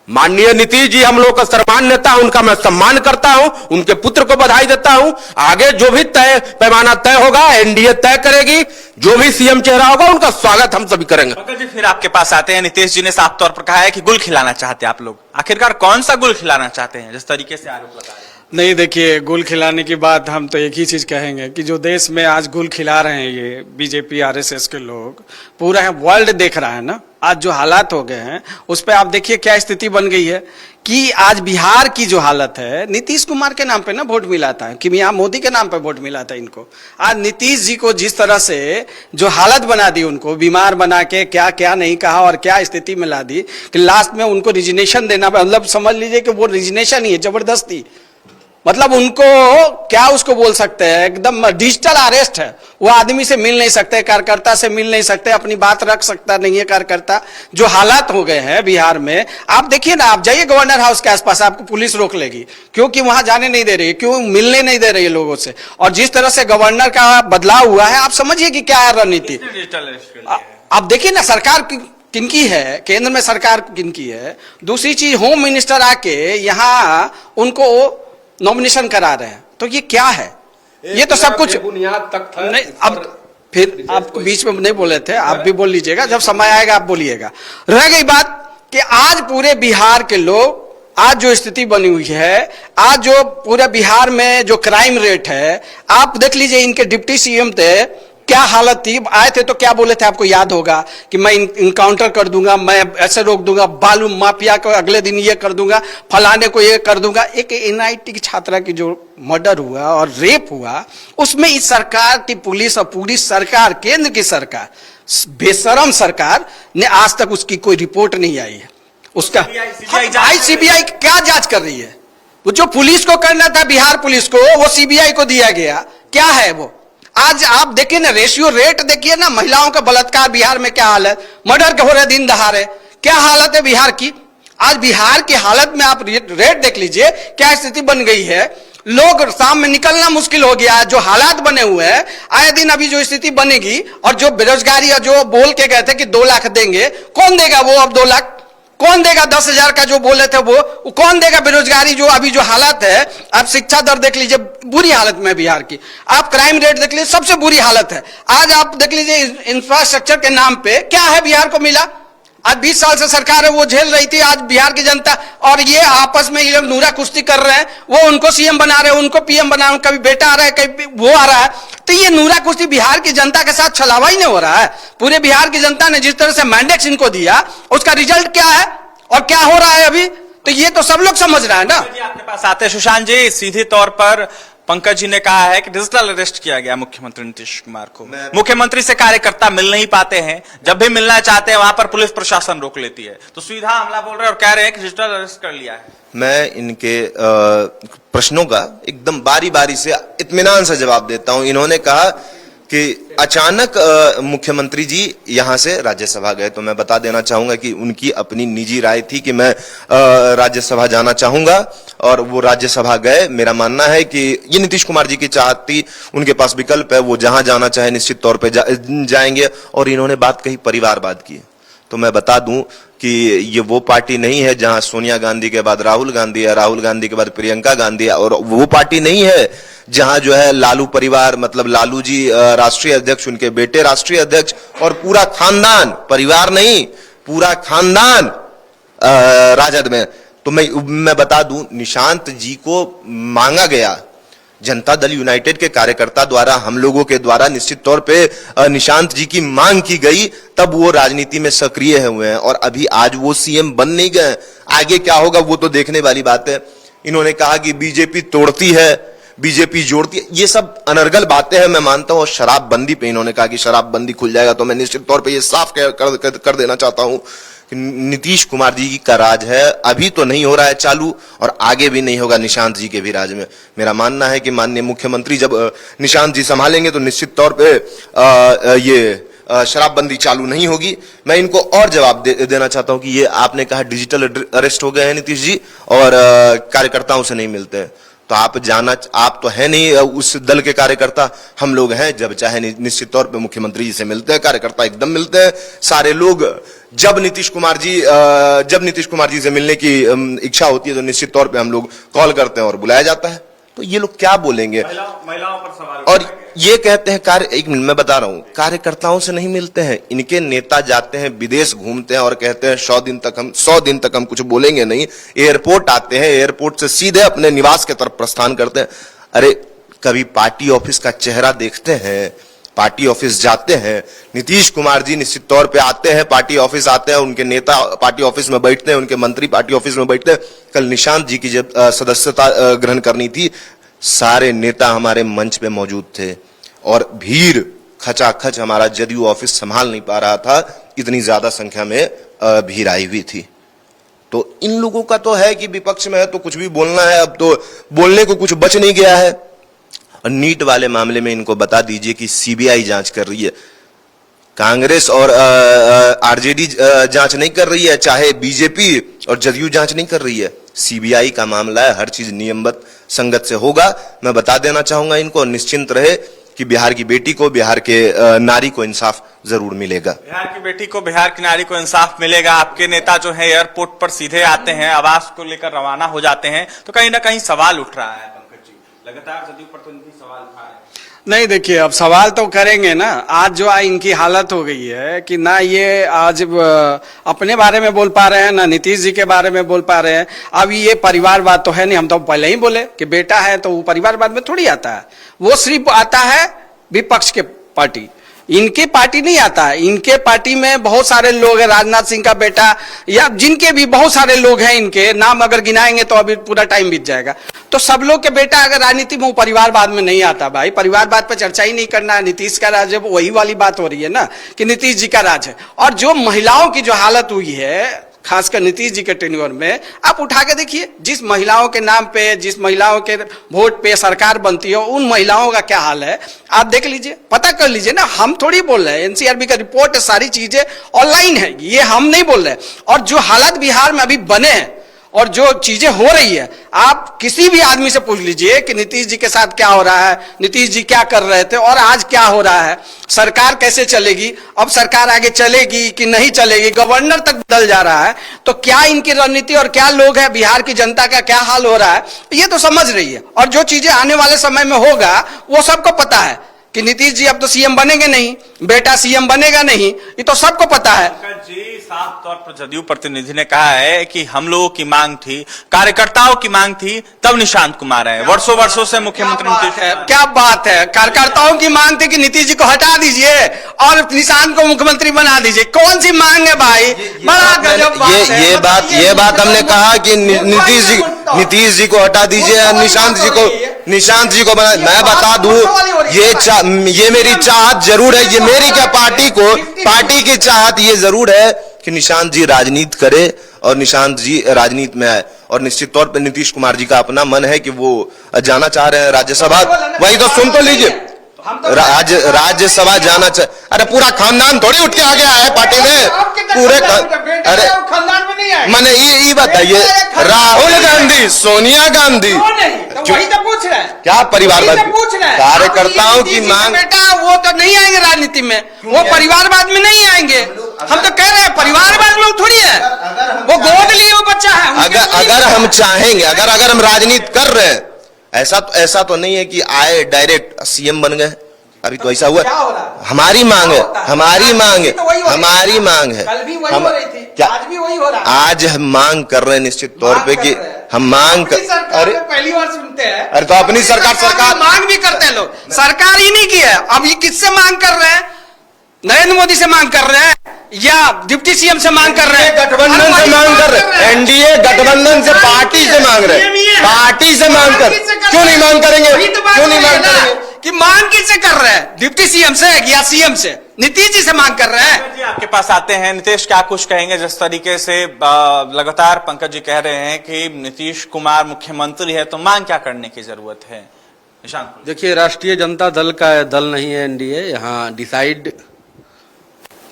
माननीय नीतीश जी हम लोग का सर्वमान्य नेता, उनका मैं सम्मान करता हूं, उनके पुत्र को बधाई देता हूं। आगे जो भी तय पैमाना तय होगा एनडीए तय करेगी, जो भी सीएम चेहरा होगा उनका स्वागत हम सभी करेंगे। पंकज जी, फिर आपके पास आते हैं। नीतीश जी ने साफ तौर पर कहा है कि गुल खिलाना चाहते हैं आप लोग, आखिरकार कौन सा गुल खिलाना चाहते हैं जिस तरीके से आरोप लगा रहे हैं? नहीं, देखिए, गुल खिलाने की बात हम तो एक ही चीज कहेंगे कि जो देश में आज गुल खिला रहे हैं ये बीजेपी आरएसएस के लोग, पूरा वर्ल्ड देख रहा है ना आज जो हालात हो गए हैं, उस पर आप देखिए क्या स्थिति बन गई है कि आज बिहार की जो हालत है, नीतीश कुमार के नाम पे ना वोट मिला था, कि यहाँ मोदी के नाम पे वोट मिला था इनको। आज नीतीश जी को जिस तरह से जो हालत बना दी, उनको बीमार बना के क्या क्या नहीं कहा और क्या स्थिति में ला दी कि लास्ट में उनको रिजिग्नेशन देना, मतलब समझ लीजिए कि वो रिजिग्नेशन ही है, जबरदस्ती। मतलब उनको क्या उसको बोल सकते हैं, एकदम डिजिटल अरेस्ट है। वो आदमी से मिल नहीं सकते, कार्यकर्ता से मिल नहीं सकते, अपनी बात रख सकता नहीं है कार्यकर्ता। जो हालात हो गए हैं बिहार में, आप देखिए ना, आप जाइए गवर्नर हाउस के आसपास, आपको पुलिस रोक लेगी, क्योंकि वहां जाने नहीं दे रही है, क्यों मिलने नहीं दे रही है लोगों से। और जिस तरह से गवर्नर का बदलाव हुआ है, आप समझिए कि क्या है रणनीति। आप देखिए ना, सरकार किनकी है, केंद्र में सरकार किनकी है। दूसरी चीज, होम मिनिस्टर आके यहाँ उनको नॉमिनेशन करा रहे हैं, तो ये क्या है? ये तो सब कुछ बुनियाद तक था। नहीं, अब फिर आपको बीच में नहीं बोले थे, आप भी बोल लीजिएगा, जब समय आएगा आप बोलिएगा। रह गई बात कि आज पूरे बिहार के लोग, आज जो स्थिति बनी हुई है, आज जो पूरे बिहार में जो क्राइम रेट है, आप देख लीजिए, इनके डिप्टी सीएम थे, क्या हालत थी। आए थे तो क्या बोले थे, आपको याद होगा कि मैं इनकाउंटर कर दूंगा, मैं ऐसे रोक दूंगा, बालू माफिया को अगले दिन ये कर दूंगा, फलाने को ये कर दूंगा। एक एनआईटी की छात्रा की जो मर्डर हुआ और रेप हुआ, उसमें इस सरकार की पुलिस और पूरी सरकार, केंद्र की सरकार, बेशरम सरकार ने आज तक उसकी कोई रिपोर्ट नहीं आई है। उसका सीबीआई क्या जांच कर रही है? वो जो पुलिस को करना था, बिहार पुलिस को, वो सीबीआई को दिया गया। क्या है वो? आज आप देखिए ना, रेशियो रेट देखिए ना, महिलाओं का बलात्कार बिहार में क्या हाल है, मर्डर के हो रहे दिन दहाड़े, क्या हालत है बिहार की। आज बिहार की हालत में आप रेट देख लीजिए, क्या स्थिति बन गई है। लोग शाम में निकलना मुश्किल हो गया है, जो हालात बने हुए हैं। आए दिन अभी जो स्थिति बनेगी, और जो बेरोजगारी, जो बोल के गए थे कि 2 लाख देंगे, कौन देगा वो? अब 2 लाख कौन देगा? 10,000 का जो बोले थे वो कौन देगा? बेरोजगारी जो अभी जो हालत है, आप शिक्षा दर देख लीजिए, बुरी हालत में बिहार की। आप क्राइम रेट देख लीजिए, सबसे बुरी हालत है। आज आप देख लीजिए, इंफ्रास्ट्रक्चर के नाम पे क्या है बिहार को मिला? आज 20 साल से सरकार है, वो झेल रही थी, आज बिहार की जनता, और ये आपस में ये लोग नूरा कुश्ती कर रहे हैं। वो उनको सीएम बना रहे हैं, उनको पीएम बना रहे हैं, कभी बेटा आ रहा है, कभी वो आ रहा है। तो ये नूरा कुश्ती बिहार की जनता के साथ छलावा ही नहीं हो रहा है। पूरे बिहार की जनता ने जिस तरह से मैंडेट इनको दिया, उसका रिजल्ट क्या है और क्या हो रहा है अभी, तो ये तो सब लोग समझ रहे हैं ना। आपके पास आते हैं सुशांत जी, सीधे तौर पर पंकज जी ने कहा है कि डिजिटल अरेस्ट किया गया मुख्यमंत्री नीतीश कुमार को। मुख्यमंत्री से कार्यकर्ता मिल नहीं पाते हैं, जब भी मिलना चाहते हैं वहां पर पुलिस प्रशासन रोक लेती है, तो सीधा हमला बोल रहे हैं और कह रहे हैं कि डिजिटल अरेस्ट कर लिया है। मैं इनके प्रश्नों का एकदम बारी बारी से इत्मीनान से जवाब देता हूं। इन्होंने कहा कि अचानक मुख्यमंत्री जी यहां से राज्यसभा गए, तो मैं बता देना चाहूंगा कि उनकी अपनी निजी राय थी कि मैं राज्यसभा जाना चाहूंगा और वो राज्यसभा गए। मेरा मानना है कि ये नीतीश कुमार जी की चाहत थी, उनके पास विकल्प है, वो जहां जाना चाहे निश्चित तौर पे जाएंगे। और इन्होंने बात कही परिवारवाद की, तो मैं बता दूं कि ये वो पार्टी नहीं है जहां सोनिया गांधी के बाद राहुल गांधी है, राहुल गांधी के बाद प्रियंका गांधी है, और वो पार्टी नहीं है जहां जो है लालू परिवार, मतलब लालू जी राष्ट्रीय अध्यक्ष, उनके बेटे राष्ट्रीय अध्यक्ष और पूरा खानदान, परिवार नहीं पूरा खानदान राजद में। तो मैं बता दूं, निशांत जी को मांगा गया जनता दल यूनाइटेड के कार्यकर्ता द्वारा, हम लोगों के द्वारा निश्चित तौर पे निशांत जी की मांग की गई, तब वो राजनीति में सक्रिय हुए हैं। और अभी आज वो सीएम बन नहीं गए, आगे क्या होगा वो तो देखने वाली बात है। इन्होंने कहा कि बीजेपी तोड़ती है, बीजेपी जोड़ती है, ये सब अनर्गल बातें हैं, मैं मानता हूं। और शराबबंदी पे इन्होंने कहा कि शराबबंदी खुल जाएगा, तो मैं निश्चित तौर पे ये साफ कर देना चाहता हूं कि नीतीश कुमार जी का राज है, अभी तो नहीं हो रहा है चालू और आगे भी नहीं होगा निशांत जी के भी राज में। मेरा मानना है कि माननीय मुख्यमंत्री जब निशांत जी संभालेंगे तो निश्चित तौर पे ये शराबबंदी चालू नहीं होगी। मैं इनको और जवाब देना चाहता हूं कि ये आपने कहा डिजिटल अरेस्ट हो गए हैं नीतीश जी और कार्यकर्ताओं से नहीं मिलते हैं, तो आप तो है नहीं उस दल के कार्यकर्ता, हम लोग हैं। जब चाहे निश्चित तौर पे मुख्यमंत्री जी से मिलते हैं, कार्यकर्ता एकदम मिलते हैं सारे लोग। जब नीतीश कुमार जी से मिलने की इच्छा होती है तो निश्चित तौर पे हम लोग कॉल करते हैं और बुलाया जाता है। तो ये लोग क्या बोलेंगे? महिलाओं पर सवाल और ये कहते हैं एक मिनट मैं बता रहा हूं, कार्यकर्ताओं से नहीं मिलते हैं। इनके नेता जाते हैं विदेश घूमते हैं और कहते हैं 100 दिन तक हम कुछ बोलेंगे नहीं। एयरपोर्ट आते हैं, एयरपोर्ट से सीधे अपने निवास की तरफ प्रस्थान करते हैं। अरे कभी पार्टी ऑफिस का चेहरा देखते हैं? पार्टी ऑफिस जाते हैं, नीतीश कुमार जी निश्चित तौर पे आते हैं, पार्टी ऑफिस आते हैं, उनके नेता पार्टी ऑफिस में बैठते हैं, उनके मंत्री पार्टी ऑफिस में बैठते हैं। कल निशांत जी की जब सदस्यता ग्रहण करनी थी, सारे नेता हमारे मंच पे मौजूद थे और भीड़ खचाखच हमारा जदयू ऑफिस संभाल नहीं पा रहा था, इतनी ज्यादा संख्या में भीड़ आई हुई थी। तो इन लोगों का तो है कि विपक्ष में है तो कुछ भी बोलना है, अब तो बोलने को कुछ बच नहीं गया है। और नीट वाले मामले में इनको बता दीजिए कि सीबीआई जांच कर रही है, कांग्रेस और आरजेडी जांच नहीं कर रही है, चाहे बीजेपी और जदयू जांच नहीं कर रही है। सीबीआई का मामला है, हर चीज नियमबद्ध संगत से होगा। मैं बता देना चाहूंगा इनको, निश्चिंत रहे कि बिहार की बेटी को, बिहार के नारी को इंसाफ जरूर मिलेगा। बिहार की बेटी को, बिहार की नारी को इंसाफ मिलेगा। आपके नेता जो है एयरपोर्ट पर सीधे आते हैं, आवास को लेकर रवाना हो जाते हैं, तो कहीं ना कहीं सवाल उठ रहा है। पंकज जी लगातार जदयू प्रतिनिधि सवाल उठा रहे हैं। नहीं, देखिए अब सवाल तो करेंगे ना। आज जो इनकी हालत हो गई है कि ना ये आज अपने बारे में बोल पा रहे हैं, ना नीतीश जी के बारे में बोल पा रहे हैं। अब ये परिवारवाद तो है नहीं, हम तो पहले ही बोले कि बेटा है तो वो परिवारवाद में थोड़ी आता है, वो सिर्फ आता है विपक्ष के पार्टी, इनके पार्टी नहीं आता है। इनके पार्टी में बहुत सारे लोग हैं, राजनाथ सिंह का बेटा या जिनके भी बहुत सारे लोग हैं, इनके नाम अगर गिनाएंगे तो अभी पूरा टाइम बीत जाएगा। तो सब लोग के बेटा अगर राजनीति में, वो परिवारवाद में नहीं आता भाई। परिवारवाद पे चर्चा ही नहीं करना है। नीतीश का राज है, वही वाली बात हो रही है ना कि नीतीश जी का राज है। और जो महिलाओं की जो हालत हुई है खासकर नीतीश जी के टेन्योर में, आप उठा के देखिए, जिस महिलाओं के नाम पे, जिस महिलाओं के वोट पे सरकार बनती है, उन महिलाओं का क्या हाल है आप देख लीजिए, पता कर लीजिए ना। हम थोड़ी बोल रहे हैं, एनसीआरबी का रिपोर्ट, सारी चीजें ऑनलाइन है, ये हम नहीं बोल रहे। और जो हालत बिहार में अभी बने हैं और जो चीजें हो रही है, आप किसी भी आदमी से पूछ लीजिए कि नीतीश जी के साथ क्या हो रहा है, नीतीश जी क्या कर रहे थे और आज क्या हो रहा है, सरकार कैसे चलेगी, अब सरकार आगे चलेगी कि नहीं चलेगी, गवर्नर तक बदल जा रहा है, तो क्या इनकी रणनीति और क्या लोग हैं, बिहार की जनता का क्या हाल हो रहा है, ये तो समझ रही है। और जो चीजें आने वाले समय में होगा वो सबको पता है कि नीतीश जी अब तो सीएम बनेंगे नहीं, बेटा सीएम बनेगा नहीं, ये तो सबको पता है। जी साफ तौर पर जदयू प्रतिनिधि ने कहा है कि हम लोगों की मांग थी, कार्यकर्ताओं की मांग थी, तब निशांत कुमार है। वर्षों से मुख्यमंत्री नीतीश है। क्या बात है, कार्यकर्ताओं की मांग थी कि नीतीश जी को हटा दीजिए और निशांत को मुख्यमंत्री बना दीजिए। कौन सी मांग है भाई? बड़ा गजब बात है। ये बात हमने कहा कि नीतीश जी को हटा दीजिए, निशांत जी को बना। मैं बता दूं, ये मेरी चाहत जरूर है, ये मेरी क्या पार्टी की चाहत ये जरूर है कि निशांत जी राजनीति करे और निशांत जी राजनीति में आए। और निश्चित तौर पर नीतीश कुमार जी का अपना मन है कि वो जाना चाह रहे हैं राज्यसभा। वही तो सुन तो लीजिए, राज्यसभा जाना चाह। अरे पूरा खानदान थोड़ी उठ के आ गया है पार्टी में, पूरे अरे खानदान में नहीं आए। मैंने ये बताइए, राहुल गांधी, सोनिया गांधी, वही तो पूछ रहे हैं, क्या परिवारवाद पूछ रहे हैं कार्यकर्ताओं की मांग? बेटा वो तो नहीं आएंगे राजनीति में, वो परिवारवाद में नहीं आएंगे। हम तो कह रहे हैं परिवारवाद में थोड़ी है, वो गोद लिए वो बच्चा है। अगर हम चाहेंगे, अगर हम राजनीति कर रहे हैं, ऐसा तो नहीं है कि आए डायरेक्ट सीएम बन गए। अभी तो ऐसा हुआ, हमारी मांग है, हमारी मांग है, हमारी मांग है। कल भी वही हो रही थी, आज भी वही हो रहा है। आज हम मांग कर रहे हैं निश्चित तौर पे कि हम मांग कर। अरे पहली बार सुनते हैं। अरे तो अपनी सरकार मांग भी करते हैं लोग, सरकार ही नहीं की है। अब ये किससे मांग कर रहे हैं? नरेंद्र मोदी से मांग कर रहे हैं या डिप्टी सीएम से मांग कर रहे हैं? गठबंधन से मांग कर रहे हैं, एनडीए गठबंधन से, पार्टी से मांग रहे हैं, पार्टी से मांग कर। क्यों नहीं मांग करेंगे? क्यों नहीं मांग करेंगे? कि मांग किससे कर रहे हैं? डिप्टी सीएम से या सीएम से? नीतीश जी से मांग कर रहे हैं। आपके पास आते हैं नीतीश, क्या कुछ कहेंगे जिस तरीके से लगातार पंकज जी कह रहे हैं कि नीतीश कुमार मुख्यमंत्री है, तो मांग क्या करने की जरूरत है? निशांत, देखिए, राष्ट्रीय जनता दल का दल नहीं है एनडीए। यहाँ डिसाइड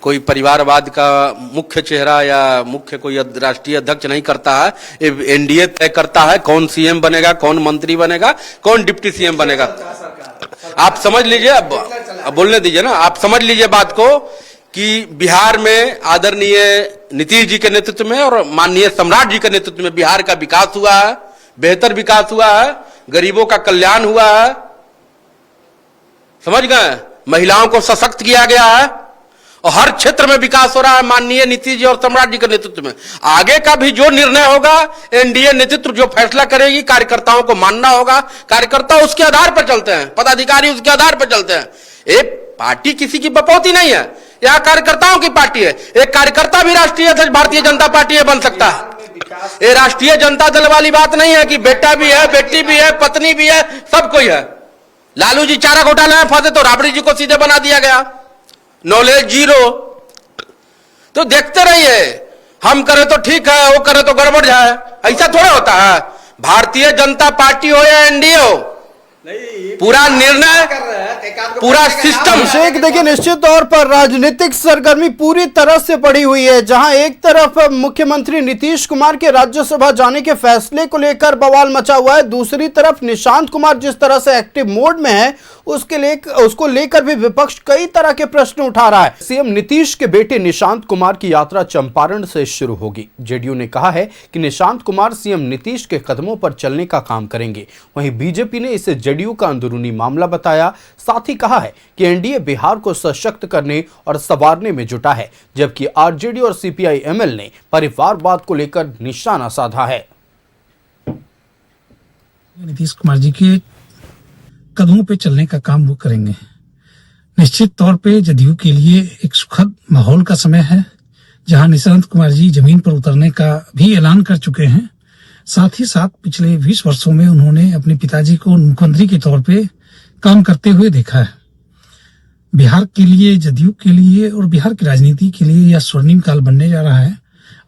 कोई परिवारवाद का मुख्य चेहरा या मुख्य कोई राष्ट्रीय अध्यक्ष नहीं करता है। एनडीए तय करता है कौन सीएम बनेगा, कौन मंत्री बनेगा, कौन डिप्टी सीएम बनेगा। आप समझ लीजिए, अब बोलने दीजिए ना, आप समझ लीजिए बात को कि बिहार में आदरणीय नीतीश जी के नेतृत्व में और माननीय सम्राट जी के नेतृत्व में बिहार का विकास हुआ है, बेहतर विकास हुआ है, गरीबों का कल्याण हुआ है, समझ गए, महिलाओं को सशक्त किया गया है और हर क्षेत्र में विकास हो रहा है माननीय नीतीश जी और सम्राट जी के नेतृत्व में। आगे का भी जो निर्णय होगा, एनडीए नेतृत्व जो फैसला करेगी, कार्यकर्ताओं को मानना होगा। कार्यकर्ता उसके आधार पर चलते हैं, पदाधिकारी उसके आधार पर चलते हैं। एक पार्टी किसी की बपौती नहीं है, यह कार्यकर्ताओं की पार्टी है। एक कार्यकर्ता भी राष्ट्रीय अध्यक्ष भारतीय जनता पार्टी बन सकता है। ये राष्ट्रीय जनता दल वाली बात नहीं है कि बेटा भी है, बेटी भी है, पत्नी भी है, सब कोई है। लालू जी चारा घोटाले में फंसे तो राबड़ी जी को सीधे बना दिया गया, नॉलेज जीरो। तो देखते रहिए, हम करें तो ठीक है, वो करे तो गड़बड़ जाए, ऐसा थोड़ा होता है। भारतीय जनता पार्टी हो या एनडीए हो, पूरा निर्णय, पूरा सिस्टम। अभिषेक, देखिए, निश्चित तौर पर राजनीतिक सरगर्मी पूरी तरह से बढ़ी हुई है। जहां एक तरफ मुख्यमंत्री नीतीश कुमार के राज्यसभा जाने के फैसले को लेकर बवाल मचा हुआ है, दूसरी तरफ निशांत कुमार जिस तरह से एक्टिव मोड में है उसको लेकर भी विपक्ष कई तरह के प्रश्न उठा रहा है। सीएम नीतीश के बेटे निशांत कुमार की यात्रा चंपारण से शुरू होगी। जेडीयू ने कहा है कि निशांत कुमार सीएम नीतीश के कदमों पर चलने का काम करेंगे। वहीं बीजेपी ने इसे जेडीयू का अंदरूनी मामला बताया। साथ ही कहा है कि एनडीए बिहार को सशक्त करने और संवारने में जुटा है, जबकि आरजेडी और सीपीआई एमएल ने परिवारवाद को लेकर निशाना साधा है। नीतीश कुमार जी के कदमों पे चलने का काम वो करेंगे। निश्चित तौर पे जदयू के लिए एक सुखद माहौल का समय है, जहां निशांत कुमार जी जमीन पर उतरने का भी ऐलान कर चुके हैं। साथ ही साथ पिछले 20 वर्षों में उन्होंने अपने पिताजी को मुख्यमंत्री के तौर पे काम करते हुए देखा है। बिहार के लिए, जदयू के लिए और बिहार की राजनीति के लिए यह स्वर्णिम काल बनने जा रहा है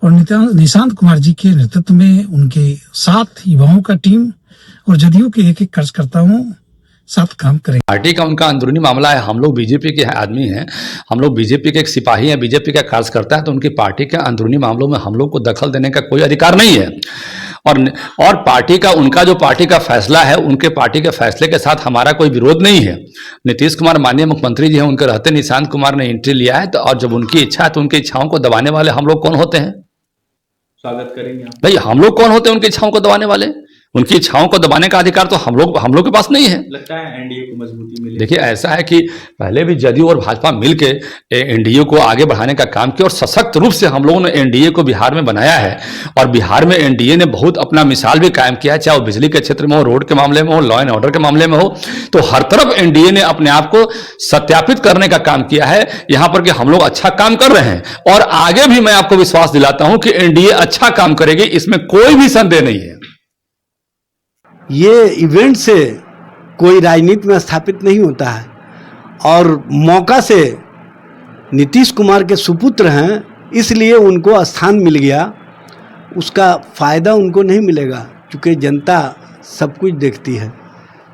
और निशांत कुमार जी के नेतृत्व में उनके साथ युवाओं का टीम और जदयू के एक कार्यकर्ताओं साथ काम करेंगे। पार्टी का उनका अंदरूनी मामला है। हम लोग बीजेपी के आदमी हैं, हम लोग बीजेपी के एक सिपाही हैं, बीजेपी का कार्यकर्ता है, तो उनकी पार्टी के अंदरूनी मामलों में हम लोग को दखल देने का कोई अधिकार नहीं है। और पार्टी का, उनका जो पार्टी का फैसला है, उनके पार्टी के फैसले के साथ हमारा कोई विरोध नहीं है। नीतीश कुमार माननीय मुख्यमंत्री जी हैं, उनके रहते निशांत कुमार ने एंट्री लिया है, तो और जब उनकी इच्छा है तो उनकी इच्छाओं को दबाने वाले हम लोग कौन होते हैं? स्वागत करेंगे भाई, हम लोग कौन होते हैं उनकी इच्छाओं को दबाने वाले? उनकी इच्छाओं को दबाने का अधिकार तो हम लोग के पास नहीं है। लगता है एनडीए को मजबूती मिलेगी। देखिए, ऐसा है कि पहले भी जदयू और भाजपा मिलके एनडीए को आगे बढ़ाने का काम किया और सशक्त रूप से हम लोगों ने एनडीए को बिहार में बनाया है। और बिहार में एनडीए ने बहुत अपना मिसाल भी कायम किया है, चाहे वो बिजली के क्षेत्र में हो, रोड के मामले में हो, लॉ एंड ऑर्डर के मामले में हो। तो हर तरफ एनडीए ने अपने आप को सत्यापित करने का काम किया है यहां पर कि हम लोग अच्छा काम कर रहे हैं और आगे भी मैं आपको विश्वास दिलाता हूं कि एनडीए अच्छा काम करेगी, इसमें कोई भी संदेह नहीं है। ये इवेंट से कोई राजनीति में स्थापित नहीं होता है, और मौका से नीतीश कुमार के सुपुत्र हैं इसलिए उनको स्थान मिल गया, उसका फ़ायदा उनको नहीं मिलेगा, क्योंकि जनता सब कुछ देखती है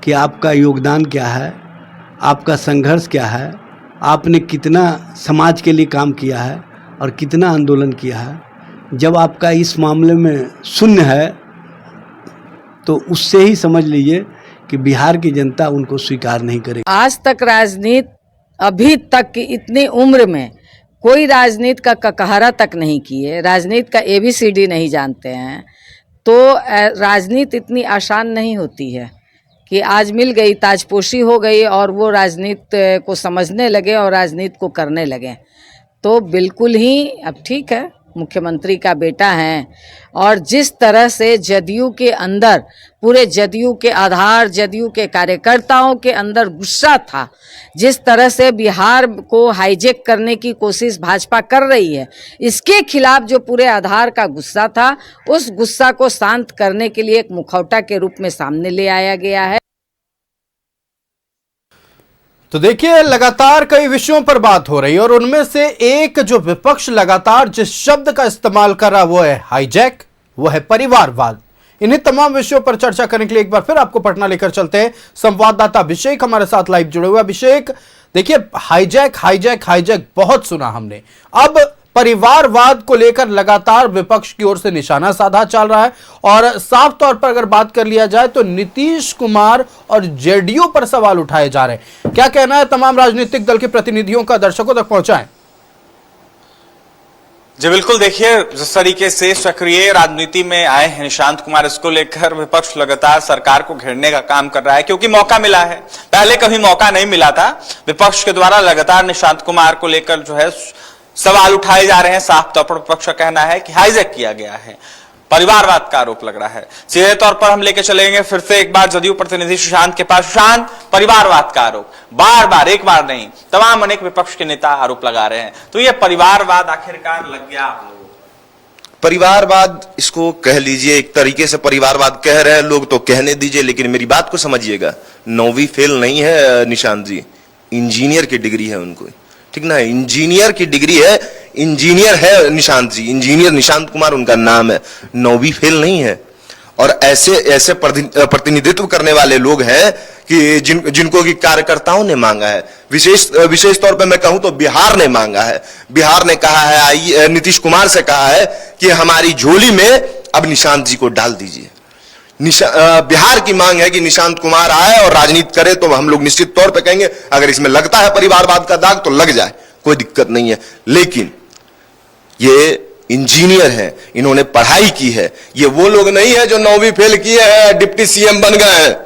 कि आपका योगदान क्या है, आपका संघर्ष क्या है, आपने कितना समाज के लिए काम किया है और कितना आंदोलन किया है। जब आपका इस मामले में शून्य है तो उससे ही समझ लीजिए कि बिहार की जनता उनको स्वीकार नहीं करेगी। आज तक राजनीति, अभी तक की इतनी उम्र में कोई राजनीति का ककहरा तक नहीं किए, राजनीति का ABCD नहीं जानते हैं, तो राजनीति इतनी आसान नहीं होती है कि आज मिल गई, ताजपोशी हो गई और वो राजनीति को समझने लगे और राजनीति को करने लगे। तो बिल्कुल ही, अब ठीक है, मुख्यमंत्री का बेटा है, और जिस तरह से जदयू के अंदर, पूरे जदयू के आधार, जदयू के कार्यकर्ताओं के अंदर गुस्सा था, जिस तरह से बिहार को हाईजैक करने की कोशिश भाजपा कर रही है, इसके खिलाफ जो पूरे आधार का गुस्सा था, उस गुस्सा को शांत करने के लिए एक मुखौटा के रूप में सामने ले आया गया है। तो देखिए, लगातार कई विषयों पर बात हो रही है और उनमें से एक जो विपक्ष लगातार जिस शब्द का इस्तेमाल कर रहा वो है हाईजैक, वो है परिवारवाद। इन्हीं तमाम विषयों पर चर्चा करने के लिए एक बार फिर आपको पटना लेकर चलते हैं। संवाददाता अभिषेक हमारे साथ लाइव जुड़े हुए। अभिषेक, देखिए, हाईजैक हाईजैक हाईजैक बहुत सुना हमने, अब परिवारवाद को लेकर लगातार विपक्ष की ओर से निशाना साधा चल रहा है, और साफ तौर पर अगर बात कर लिया जाए तो नीतीश कुमार और जेडीयू पर सवाल उठाए जा रहे हैं। क्या कहना है तमाम राजनीतिक दल के प्रतिनिधियों का, दर्शकों तक पहुंचाएं। जी बिल्कुल, देखिए, जिस तरीके से सक्रिय राजनीति में आए हैं निशांत कुमार, इसको लेकर विपक्ष लगातार सरकार को घेरने का काम कर रहा है, क्योंकि मौका मिला है। पहले कभी मौका नहीं मिला था। विपक्ष के द्वारा लगातार निशांत कुमार को लेकर जो है सवाल उठाए जा रहे हैं। साफ तौर पर विपक्ष का कहना है कि हाईजैक किया गया है, परिवारवाद का आरोप लग रहा है। सीधे तौर पर हम लेके चलेंगे फिर से एक बार जदयू प्रतिनिधि सुशांत के पास। सुशांत, परिवारवाद का आरोप बार बार, एक बार नहीं, तमाम अनेक विपक्ष के नेता आरोप लगा रहे हैं, तो ये परिवारवाद आखिरकार लग गया आप लोगों को? परिवारवाद इसको कह लीजिए, एक तरीके से परिवारवाद कह रहे हैं लोग तो कहने दीजिए, लेकिन मेरी बात को समझिएगा। 9वीं फेल नहीं है निशांत जी, इंजीनियर की डिग्री है उनको, ठीक ना, इंजीनियर की डिग्री है, इंजीनियर है निशांत जी, इंजीनियर निशांत कुमार उनका नाम है, 9वीं फेल नहीं है। और ऐसे प्रतिनिधित्व करने वाले लोग हैं कि जिनको की कार्यकर्ताओं ने मांगा है। विशेष तौर पे मैं कहूं तो बिहार ने मांगा है। बिहार ने कहा है, नीतीश कुमार से कहा है कि हमारी झोली में अब निशांत जी को डाल दीजिए। बिहार की मांग है कि निशांत कुमार आए और राजनीति करे, तो हम लोग निश्चित तौर पे कहेंगे अगर इसमें लगता है परिवारवाद का दाग तो लग जाए, कोई दिक्कत नहीं है। लेकिन ये इंजीनियर हैं, इन्होंने पढ़ाई की है, ये वो लोग नहीं है जो 9वीं फेल किए हैं, डिप्टी सीएम बन गए हैं,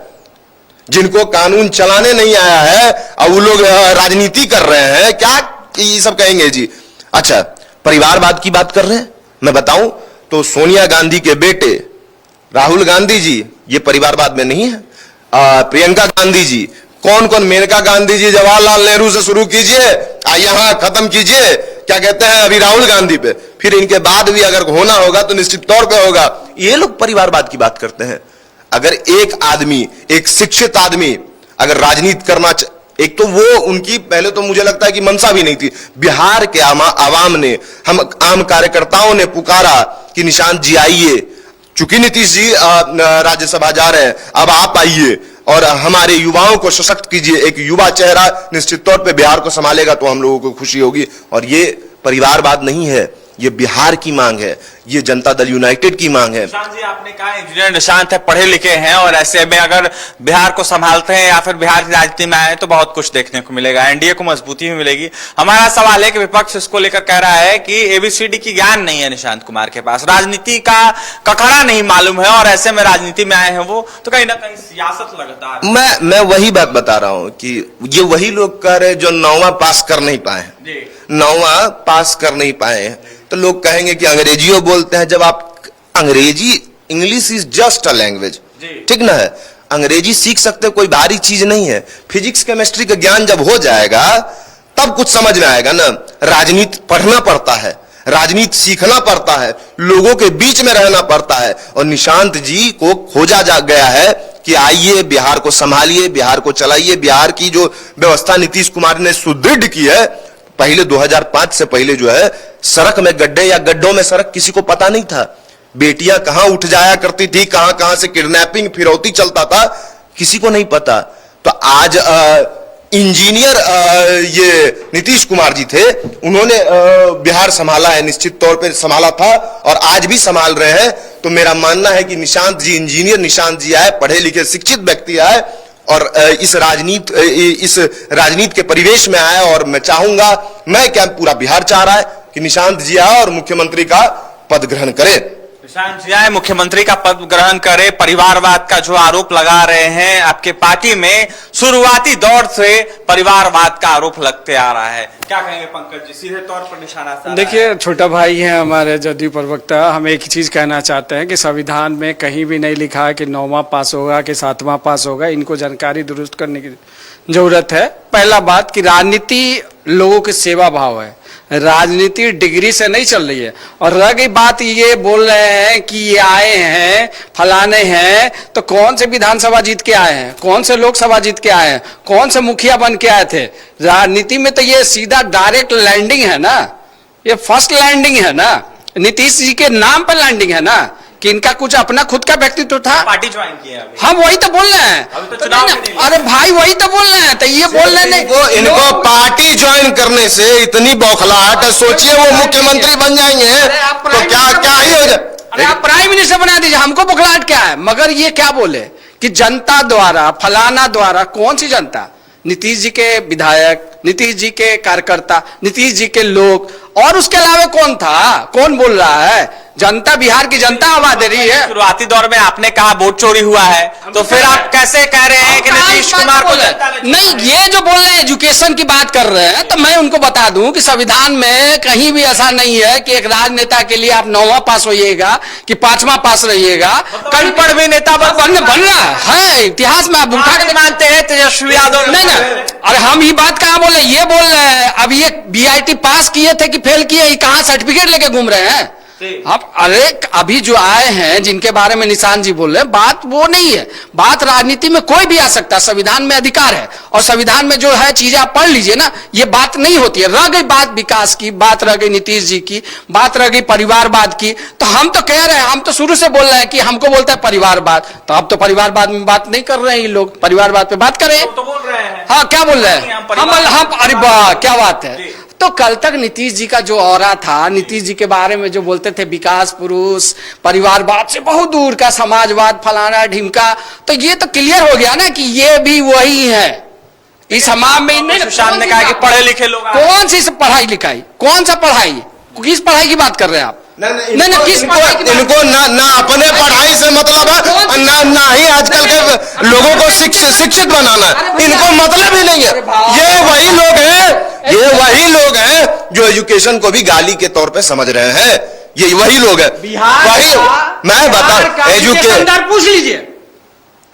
जिनको कानून चलाने नहीं आया है, अब वो लोग राजनीति कर रहे हैं। क्या ये सब कहेंगे जी? अच्छा, परिवारवाद की बात कर रहे हैं, मैं बताऊं तो सोनिया गांधी के बेटे राहुल गांधी जी, ये परिवारवाद में नहीं है। प्रियंका गांधी जी, कौन, मेनका गांधी जी जवाहरलाल नेहरू से शुरू कीजिए, यहां खत्म कीजिए, क्या कहते हैं, अभी राहुल गांधी पे, फिर इनके बाद भी अगर होना होगा तो निश्चित तौर पे होगा। ये लोग परिवारवाद की बात करते हैं। अगर एक आदमी, एक शिक्षित आदमी अगर राजनीति करना, एक तो वो उनकी पहले तो मुझे लगता है कि मंशा भी नहीं थी। बिहार के आवाम ने, हम आम कार्यकर्ताओं ने पुकारा कि निशांत जी आइए, चूंकि नीतीश जी राज्यसभा जा रहे हैं, अब आप आइए और हमारे युवाओं को सशक्त कीजिए। एक युवा चेहरा निश्चित तौर पे बिहार को संभालेगा तो हम लोगों को खुशी होगी। और ये परिवारवाद नहीं है, ये बिहार की मांग है, ये जनता दल यूनाइटेड की मांग है। निशांत जी, आपने कहा इंजीनियर निशांत है, पढ़े लिखे हैं, और ऐसे में अगर बिहार को संभालते हैं या फिर बिहार की राजनीति में आए तो बहुत कुछ देखने को मिलेगा, एनडीए को मजबूती भी मिलेगी। हमारा सवाल है कि विपक्ष इसको लेकर कह रहा है कि ABCD की ज्ञान नहीं है निशांत कुमार के पास, राजनीति का ककड़ा नहीं मालूम है, और ऐसे में राजनीति में आए हैं वो, तो कहीं ना कहीं सियासत लगता है। मैं वही बात बता रहा हूं कि ये वही लोग कह रहे जो 9वां पास कर नहीं पाए, 9वां पास कर नहीं पाए, तो लोग कहेंगे कि अंग्रेजियों बोलते हैं। जब आप अंग्रेजी, English is just a language, ठीक ना है, अंग्रेजी सीख सकते, कोई भारी चीज नहीं है। फिजिक्स केमिस्ट्री का ज्ञान जब हो जाएगा तब कुछ समझ में आएगा ना। राजनीति पढ़ना पड़ता है, राजनीति सीखना पड़ता है, लोगों के बीच में रहना पड़ता है। और निशांत जी को खोजा जा गया है कि कि आइए बिहार को संभालिए, बिहार को चलाइए। बिहार की जो व्यवस्था नीतीश कुमार ने सुदृढ़ की है, पहले 2005 से पहले जो है सड़क में गड्ढे या गड्ढों में सड़क किसी को पता नहीं था। बेटियां कहां उठ जाया करती थी, कहां कहां से किडनैपिंग फिरौती चलता था, किसी को नहीं पता। तो आज इंजीनियर ये नीतीश कुमार जी थे, उन्होंने बिहार संभाला है, निश्चित तौर पे संभाला था और आज भी संभाल रहे हैं। तो मेरा मानना है कि निशांत जी, इंजीनियर निशांत जी आए, पढ़े लिखे शिक्षित व्यक्ति आए और इस राजनीति के परिवेश में आए। और मैं चाहूंगा, मैं क्या पूरा बिहार चाह रहा है कि निशांत जी आए और मुख्यमंत्री का पद ग्रहण करे। निशांत जी आए, मुख्यमंत्री का पद ग्रहण करे। परिवारवाद का जो आरोप लगा रहे हैं, आपके पार्टी में शुरुआती दौर से परिवारवाद का आरोप लगते आ रहा है, क्या कहेंगे पंकज जी? सीधे तौर पर निशाना साधा। देखिए, छोटा भाई है हमारे जदयू प्रवक्ता, हम एक ही चीज कहना चाहते हैं कि संविधान में कहीं भी नहीं लिखा है कि 9वां पास होगा कि 7वां पास होगा। इनको जानकारी दुरुस्त करने की जरूरत है। पहला बात कि राजनीति लोगों की सेवा भाव है, राजनीति डिग्री से नहीं चल रही है। और रह गई बात, ये बोल रहे हैं कि ये आए हैं फलाने हैं, तो कौन से विधानसभा जीत के आए हैं, कौन से लोकसभा जीत के आए हैं, कौन से मुखिया बन के आए थे? राजनीति में तो ये सीधा डायरेक्ट लैंडिंग है ना, ये फर्स्ट लैंडिंग है ना, नीतीश जी के नाम पर लैंडिंग है ना, कि इनका कुछ अपना खुद का व्यक्तित्व था। पार्टी ज्वाइन की है अभी। हम वही तो बोल रहे हैं, अभी तो चुनाव नहीं। अरे भाई वही तो बोल रहे हैं, तो ये बोल रहे हैं इनको पार्टी ज्वाइन करने से इतनी बौखलाहट है, सोचिए वो मुख्यमंत्री बन जाएंगे तो क्या ही हो जाए। अरे आप प्राइम मिनिस्टर बना दीजिए, हमको बौखलाहट क्या है? मगर ये क्या बोले कि जनता द्वारा, फलाना द्वारा, कौन सी जनता? नीतीश जी के विधायक, नीतीश जी के कार्यकर्ता, नीतीश जी के लोग, और उसके अलावा कौन था? कौन बोल रहा है? जनता, बिहार की जनता आवाज दे रही है। शुरुआती दौर में आपने कहा वोट चोरी हुआ है, तो फिर आप कैसे कह रहे हैं कि नीतीश कुमार को? नहीं, ये जो बोल रहे हैं एजुकेशन की बात कर रहे हैं, तो मैं उनको बता दूं कि संविधान में कहीं भी ऐसा नहीं है कि एक राजनेता के लिए आप 9वां पास होइएगा कि 5वां पास रहिएगा। कल पढ़ भी नेता बन रहा है इतिहास में, आप उठा के मानते हैं तेजस्वी यादव। नहीं, अरे हम ये बात कहाँ बोले, ये बोल रहे हैं अब ये BIT पास किए थे कि फेल किए, कहाँ सर्टिफिकेट लेके घूम रहे हैं अब? अरे अभी जो आए हैं जिनके बारे में निशांत जी बोल रहे हैं, बात वो नहीं है। बात राजनीति में कोई भी आ सकता है, संविधान में अधिकार है और संविधान में जो है चीजें आप पढ़ लीजिए ना, ये बात नहीं होती है। रह गई बात विकास की, बात रह गई नीतीश जी की, बात रह गई परिवारवाद की। तो हम तो कह रहे हैं, हम तो शुरू से बोल रहे हैं कि हमको बोलता है परिवारवाद, तो अब तो परिवारवाद में बात नहीं कर रहे हैं ये लोग, परिवारवाद पे बात करें तो बोल रहे हैं। हाँ, क्या बोल रहे हैं हम? अरे वाह, क्या बात है। तो कल तक नीतीश जी का जो ऑरा था, नीतीश जी के बारे में जो बोलते थे विकास पुरुष, परिवारवाद से बहुत दूर का, समाजवाद, फलाना ढिमका, तो ये तो क्लियर हो गया ना कि ये भी वही है। इस समाज में सुशांत ने कहा कि पढ़े लिखे लोग, कौन सी पढ़ाई लिखाई, कौन सा पढ़ाई, किस पढ़ाई की बात कर रहे हैं आप? नहीं, किस इनको ना अपने पढ़ाई से मतलब है, ना ही आजकल के लोगों को शिक्षित बनाना, इनको मतलब ही नहीं है। ये वही लोग हैं जो एजुकेशन को भी गाली के तौर पे समझ रहे हैं। ये वही लोग हैं। वही मैं बता, एजुकेशन पूछ लीजिए,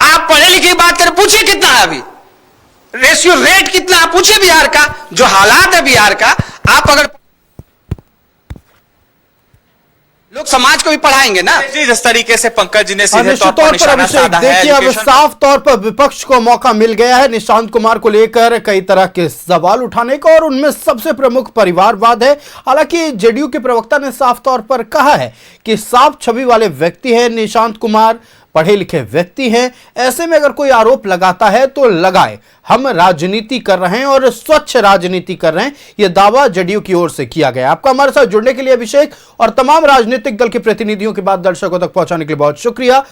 आप पढ़े लिखे की बात करें, पूछिए कितना है अभी रेशियो, रेट कितना है, पूछिए बिहार का, जो हालात है बिहार का। आप अगर लोग समाज को भी पढ़ाएंगे ना। जिस तरीके से पंकज जी ने सीधे निश्चित तौर पर अभिषेक देखिए, अब साफ तौर पर विपक्ष को मौका मिल गया है निशांत कुमार को लेकर कई तरह के सवाल उठाने का, और उनमें सबसे प्रमुख परिवारवाद है। हालांकि जेडीयू के प्रवक्ता ने साफ तौर पर कहा है कि साफ छवि वाले व्यक्ति है निशांत कुमार, पढ़े लिखे व्यक्ति हैं, ऐसे में अगर कोई आरोप लगाता है तो लगाए, हम राजनीति कर रहे हैं और स्वच्छ राजनीति कर रहे हैं, यह दावा जेडीयू की ओर से किया गया। आपका हमारे साथ जुड़ने के लिए अभिषेक, और तमाम राजनीतिक दल के प्रतिनिधियों के बाद दर्शकों तक पहुंचाने के लिए बहुत शुक्रिया।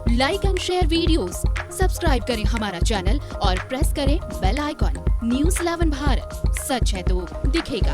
Like and share videos, subscribe करें हमारा चैनल और प्रेस करें बेल आइकॉन। न्यूज़ 11 भारत, सच है तो दिखेगा।